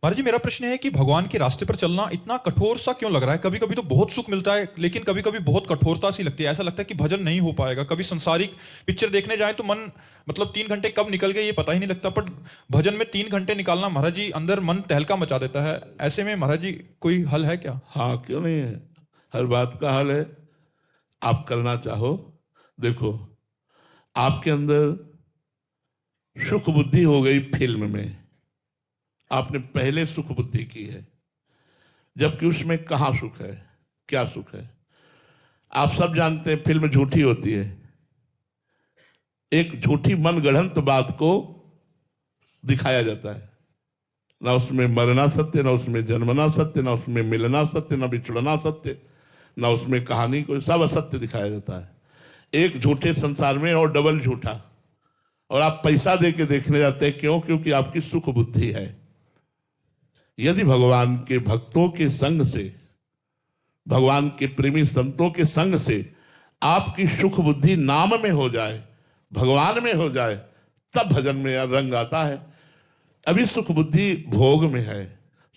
महाराज जी, मेरा प्रश्न है कि भगवान के रास्ते पर चलना इतना कठोर सा क्यों लग रहा है? कभी कभी तो बहुत सुख मिलता है, लेकिन कभी कभी बहुत कठोरता सी लगती है। ऐसा लगता है कि भजन नहीं हो पाएगा। कभी संसारिक पिक्चर देखने जाए तो मन, मतलब 3 घंटे कब निकल गए ये पता ही नहीं लगता। पर भजन में 3 घंटे निकालना महाराज जी, अंदर मन तहलका मचा देता है। ऐसे में महाराज जी कोई हल है क्या? हाँ, क्यों नहीं है, हर बात का हल है। आप करना चाहो। देखो, आपके अंदर सुख बुद्धि हो गई फिल्म में, आपने पहले सुख बुद्धि की है, जबकि उसमें कहाँ सुख है, क्या सुख है? आप सब जानते हैं फिल्म झूठी होती है। एक झूठी मनगढ़ंत बात को दिखाया जाता है। ना उसमें मरना सत्य, ना उसमें जन्मना सत्य, ना उसमें मिलना सत्य, ना बिछड़ना सत्य, ना उसमें कहानी कोई, सब असत्य दिखाया जाता है। एक झूठे संसार में और डबल झूठा। और आप पैसा दे के देखने जाते हैं, क्यों? क्योंकि आपकी सुख बुद्धि है। यदि भगवान के भक्तों के संग से, भगवान के प्रेमी संतों के संग से आपकी सुख बुद्धि नाम में हो जाए, भगवान में हो जाए, तब भजन में रंग आता है। अभी सुख बुद्धि भोग में है,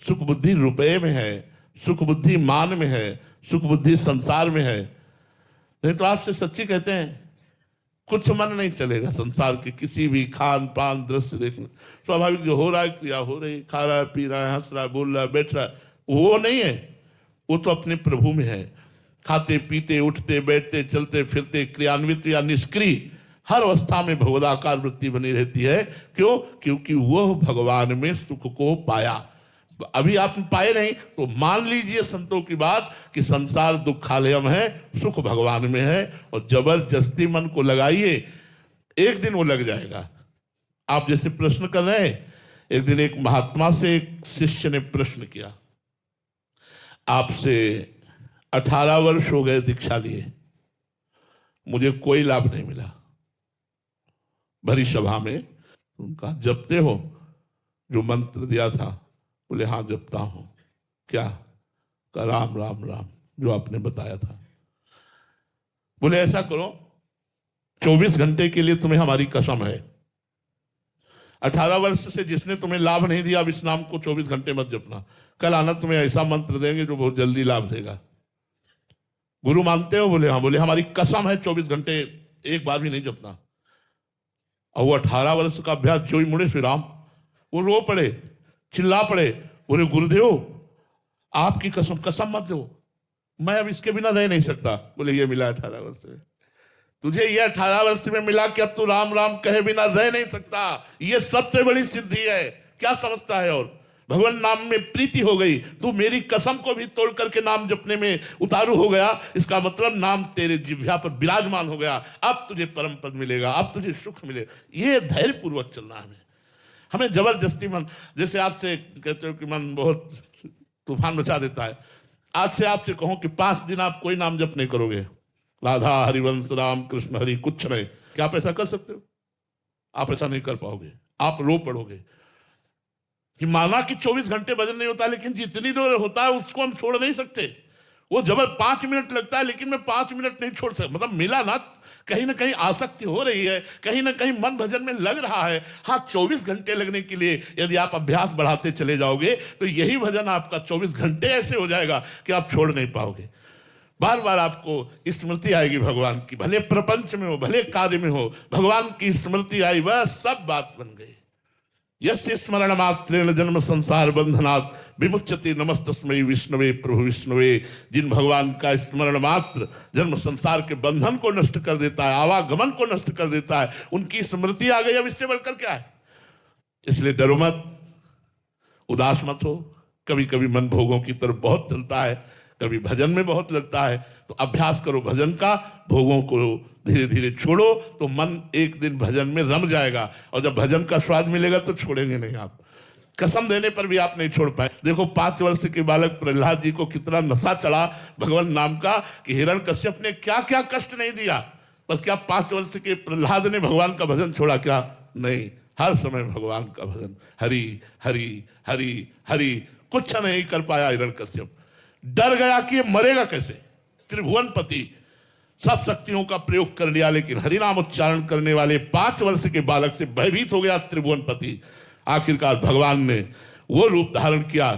सुख बुद्धि रुपए में है, सुख बुद्धि मान में है, सुख बुद्धि संसार में है। नहीं तो आपसे सच्ची कहते हैं, कुछ मन नहीं चलेगा संसार के किसी भी खान पान दृश्य देखने। स्वाभाविक जो हो रहा है, क्रिया हो रही, खा रहा है, पी रहा है, हंस रहा है, बोल रहा है, बैठ रहा है, वो नहीं है। वो तो अपने प्रभु में है। खाते पीते उठते बैठते चलते फिरते क्रियान्वित या निष्क्रिय हर अवस्था में भगवदाकार वृत्ति बनी रहती है। क्यों? क्योंकि वह भगवान में सुख को पाया। अभी आप पाए नहीं तो मान लीजिए संतों की बात कि संसार दुखालयम है, सुख भगवान में है। और जबरदस्ती मन को लगाइए, एक दिन वो लग जाएगा। आप जैसे प्रश्न कर रहे हैं, एक दिन एक महात्मा से एक शिष्य ने प्रश्न किया, आपसे 18 वर्ष हो गए दीक्षा लिए, मुझे कोई लाभ नहीं मिला। भरी सभा में उनका, जपते हो जो मंत्र दिया था? बोले हाँ जपता हूं। क्या? का राम राम राम, जो आपने बताया था। बोले ऐसा करो, 24 घंटे के लिए तुम्हें हमारी कसम है, 18 वर्ष से जिसने तुम्हें लाभ नहीं दिया, अब इस नाम को 24 घंटे मत जपना। कल आना, तुम्हें ऐसा मंत्र देंगे जो बहुत जल्दी लाभ देगा। गुरु मानते हो? बोले हाँ। बोले हमारी कसम है 24 घंटे एक बार भी नहीं जपना। और वो 18 वर्ष का अभ्यास जो ही मुड़े श्री राम, वो रो पड़े, चिल्ला पड़े, बोले गुरुदेव आपकी कसम, कसम मत दो, मैं अब इसके बिना रह नहीं सकता। बोले ये मिला 18 वर्ष में तुझे, ये 18 वर्ष में मिला कि अब तू राम राम कहे बिना रह नहीं सकता। ये सबसे बड़ी सिद्धि है। क्या समझता है? और भगवान नाम में प्रीति हो गई, तू मेरी कसम को भी तोड़ करके नाम जपने में उतारू हो गया। इसका मतलब नाम तेरे जिह्वा पर विराजमान हो गया। अब तुझे परम पद मिलेगा, अब तुझे सुख मिलेगा। ये धैर्य पूर्वक चलना है। हमें जबरदस्ती मन, जैसे आपसे कहते हो कि मन बहुत तूफान मचा देता है। आज से आपसे कहूं कि 5 दिन आप कोई नाम जप नहीं करोगे, राधा हरिवंश राम कृष्ण हरि कुछ नहीं, क्या आप ऐसा कर सकते हो? आप ऐसा नहीं कर पाओगे। आप रो पड़ोगे कि माना कि 24 घंटे भजन नहीं होता, लेकिन जितनी देर होता है उसको हम छोड़ नहीं सकते। वो जबर 5 मिनट लगता है, लेकिन मैं 5 मिनट नहीं छोड़ सकता। मतलब मिला ना, कहीं ना कहीं आसक्ति हो रही है, कहीं ना कहीं मन भजन में लग रहा है। हाँ, 24 घंटे लगने के लिए यदि आप अभ्यास बढ़ाते चले जाओगे तो यही भजन आपका 24 घंटे ऐसे हो जाएगा कि आप छोड़ नहीं पाओगे। बार बार आपको स्मृति आएगी भगवान की, भले प्रपंच में हो भले कार्य में हो, भगवान की स्मृति आई, बस सब बात बन गई। यस्य स्मरण मात्रेण जन्म संसार बंधनात् विमुच्यते नमस्तस्मै विष्णवे प्रभु विष्णवे। जिन भगवान का स्मरण मात्र जन्म संसार के बंधन को नष्ट कर देता है, आवागमन को नष्ट कर देता है, उनकी स्मृति आ गई। अब इससे बढ़कर क्या है? इसलिए डरो मत, उदास मत हो। कभी कभी मन भोगों की तरफ बहुत चलता है, कभी भजन में बहुत लगता है, तो अभ्यास करो भजन का, भोगों को धीरे धीरे छोड़ो, तो मन एक दिन भजन में रम जाएगा। और जब भजन का स्वाद मिलेगा तो छोड़ेंगे नहीं आप। कसम देने पर भी आप नहीं छोड़ पाए। देखो 5 वर्ष के बालक प्रहलाद जी को कितना नशा चढ़ा भगवान नाम का, कि हिरण्यकश्यप ने क्या क्या कष्ट नहीं दिया, पर क्या 5 वर्ष के प्रहलाद ने भगवान का भजन छोड़ा? क्या नहीं, हर समय भगवान का भजन, हरि हरि हरि हरि। कुछ नहीं कर पाया हिरण्यकश्यप, डर गया कि ये मरेगा कैसे। त्रिभुवनपति सब शक्तियों का प्रयोग कर लिया, लेकिन हरिनाम उच्चारण करने वाले 5 वर्ष के बालक से भयभीत हो गया त्रिभुवनपति। आखिरकार भगवान ने वो रूप धारण किया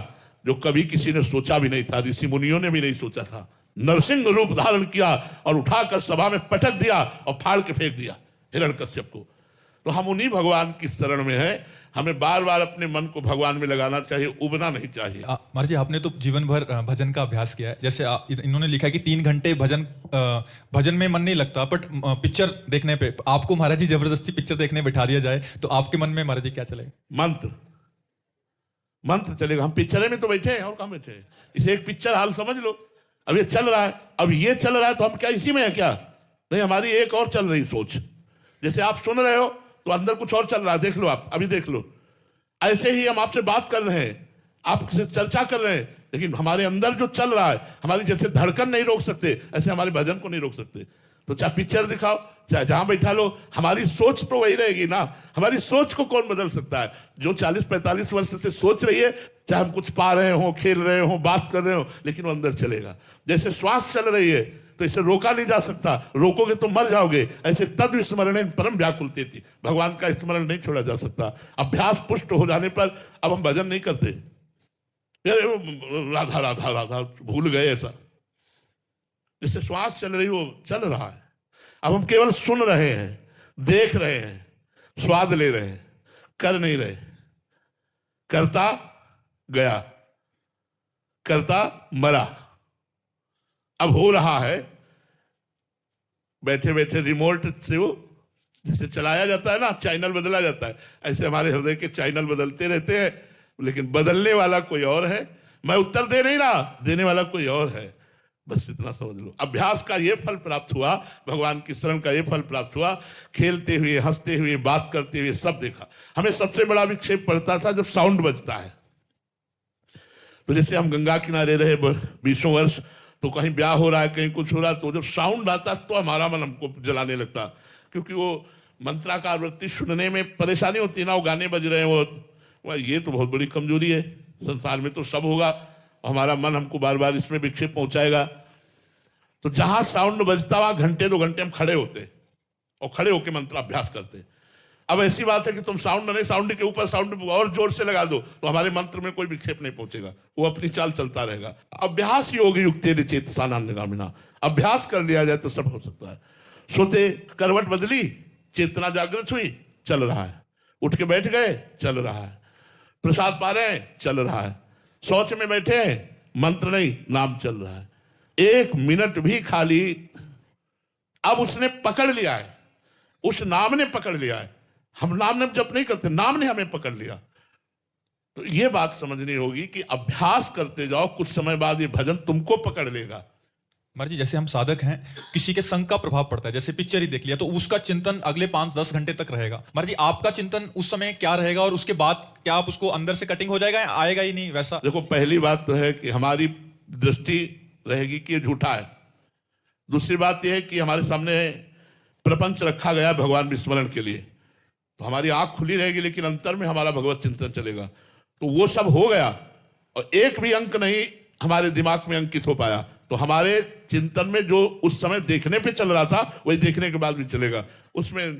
जो कभी किसी ने सोचा भी नहीं था, ऋषि मुनियों ने भी नहीं सोचा था। नरसिंह रूप धारण किया और उठाकर सभा में पटक दिया और फाड़ के फेंक दिया हिरण्यकश्यप को। तो हम उन्हीं भगवान की शरण में हैं। हमें बार बार अपने मन को भगवान में लगाना चाहिए, उबना नहीं चाहिए। महाराज जी, आपने तो जीवन भर भजन का अभ्यास किया है। जैसे इन्होंने लिखा है कि 3 घंटे भजन में मन नहीं लगता, बट पिक्चर देखने पे आपको महाराज जी जबरदस्ती पिक्चर देखने बैठा दिया जाए तो आपके मन में महाराज जी क्या चलेगा? मंत्र चलेगा। हम पिक्चर में तो बैठे हैं, और कहाँ बैठे हैं? इसे एक पिक्चर हाल समझ लो। अब ये चल रहा है, अब ये चल रहा है, तो हम क्या इसी में है क्या? नहीं, हमारी एक और चल रही सोच। जैसे आप सुन रहे हो तो अंदर कुछ और चल रहा है, देख लो, आप अभी देख लो। ऐसे ही हम आपसे बात कर रहे हैं, आपसे चर्चा कर रहे हैं, लेकिन हमारे अंदर जो चल रहा है, हमारी जैसे धड़कन नहीं रोक सकते, ऐसे हमारे भजन को नहीं रोक सकते। तो चाहे पिक्चर दिखाओ, चाहे जहां बैठा लो, हमारी सोच तो वही रहेगी ना। हमारी सोच को कौन बदल सकता है? जो 40-45 वर्ष से सोच रही है, चाहे हम कुछ पा रहे हो, खेल रहे हो, बात कर रहे हो, लेकिन वो अंदर चलेगा। जैसे श्वास चल रही है तो इसे रोका नहीं जा सकता, रोकोगे तो मर जाओगे। ऐसे तद विस्मरण परम व्याकुलते थी, भगवान का स्मरण नहीं छोड़ा जा सकता। अभ्यास पुष्ट हो जाने पर अब हम भजन नहीं करते, राधा राधा राधा भूल गए। ऐसा जैसे श्वास चल रही, वो चल रहा है। अब हम केवल सुन रहे हैं, देख रहे हैं, स्वाद ले रहे हैं, कर नहीं रहे। करता गया, करता मरा। अब हो रहा है, बैठे बैठे रिमोट से वो जैसे चलाया जाता है ना, चैनल बदला जाता है, ऐसे हमारे हृदय के चैनल बदलते रहते हैं, लेकिन बदलने वाला कोई और है। मैं उत्तर दे नहीं रहा, देने वाला कोई और है। बस इतना समझ लो। अभ्यास का ये फल प्राप्त हुआ, भगवान की शरण का ये फल प्राप्त हुआ। खेलते हुए, हंसते हुए, बात करते हुए सब देखा। हमें सबसे बड़ा विक्षेप पड़ता था जब साउंड बजता है। तो जैसे हम गंगा किनारे रहे 20 वर्ष, तो कहीं ब्याह हो रहा है, कहीं कुछ हो रहा है, तो जब साउंड आता तो हमारा मन हमको जलाने लगता, क्योंकि वो मंत्राकार वृत्ति सुनने में परेशानी होती है ना। वो गाने बज रहे हैं, वो ये तो बहुत बड़ी कमजोरी है। संसार में तो सब होगा, हमारा मन हमको बार बार इसमें विक्षेप पहुंचाएगा। तो जहां साउंड बजता वहां घंटे 2 घंटे हम खड़े होते और खड़े होकर मंत्र अभ्यास करते। अब ऐसी बात है कि तुम साउंड नहीं, साउंड के ऊपर साउंड और जोर से लगा दो तो हमारे मंत्र में कोई विक्षेप नहीं पहुंचेगा, वो अपनी चाल चलता रहेगा। अभ्यास योग युक्ते चेतसानान्यगामिना, अभ्यास कर लिया जाए तो सब हो सकता है। सोते करवट बदली, चेतना जागृत हुई, चल रहा है। उठ के बैठ गए, चल रहा है। प्रसाद पा रहे हैं, चल रहा है। शौच में बैठे हैं, मंत्र नहीं, नाम चल रहा है। 1 मिनट भी खाली, अब उसने पकड़ लिया है, उस नाम ने पकड़ लिया है। हम नाम ने जप नहीं करते, नाम ने हमें पकड़ लिया। तो ये बात समझनी होगी कि अभ्यास करते जाओ, कुछ समय बाद ये भजन तुमको पकड़ लेगा। महाराज जी, जैसे हम साधक हैं, किसी के संग का प्रभाव पड़ता है, जैसे पिक्चर ही देख लिया तो उसका चिंतन अगले 5-10 घंटे तक रहेगा। महाराज जी, आपका चिंतन उस समय क्या रहेगा, और उसके बाद क्या आप उसको अंदर से कटिंग हो जाएगा या आएगा ही नहीं वैसा? देखो, पहली बात तो है कि हमारी दृष्टि रहेगी कि ये झूठा है। दूसरी बात यह है कि हमारे सामने प्रपंच रखा गया है भगवान विस्मरण के लिए, तो हमारी आंख खुली रहेगी, लेकिन अंतर में हमारा भगवत चिंतन चलेगा। तो वो सब हो गया और एक भी अंक नहीं हमारे दिमाग में अंकित हो पाया, तो हमारे चिंतन में जो उस समय देखने पे चल रहा था वही देखने के बाद भी चलेगा। उसमें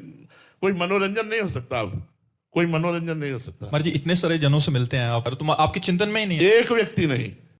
कोई मनोरंजन नहीं हो सकता। अब कोई मनोरंजन नहीं हो सकता। महाराज जी, इतने सारे जनों से मिलते हैं आप, तो आपके चिंतन में ही नहीं है? एक व्यक्ति नहीं।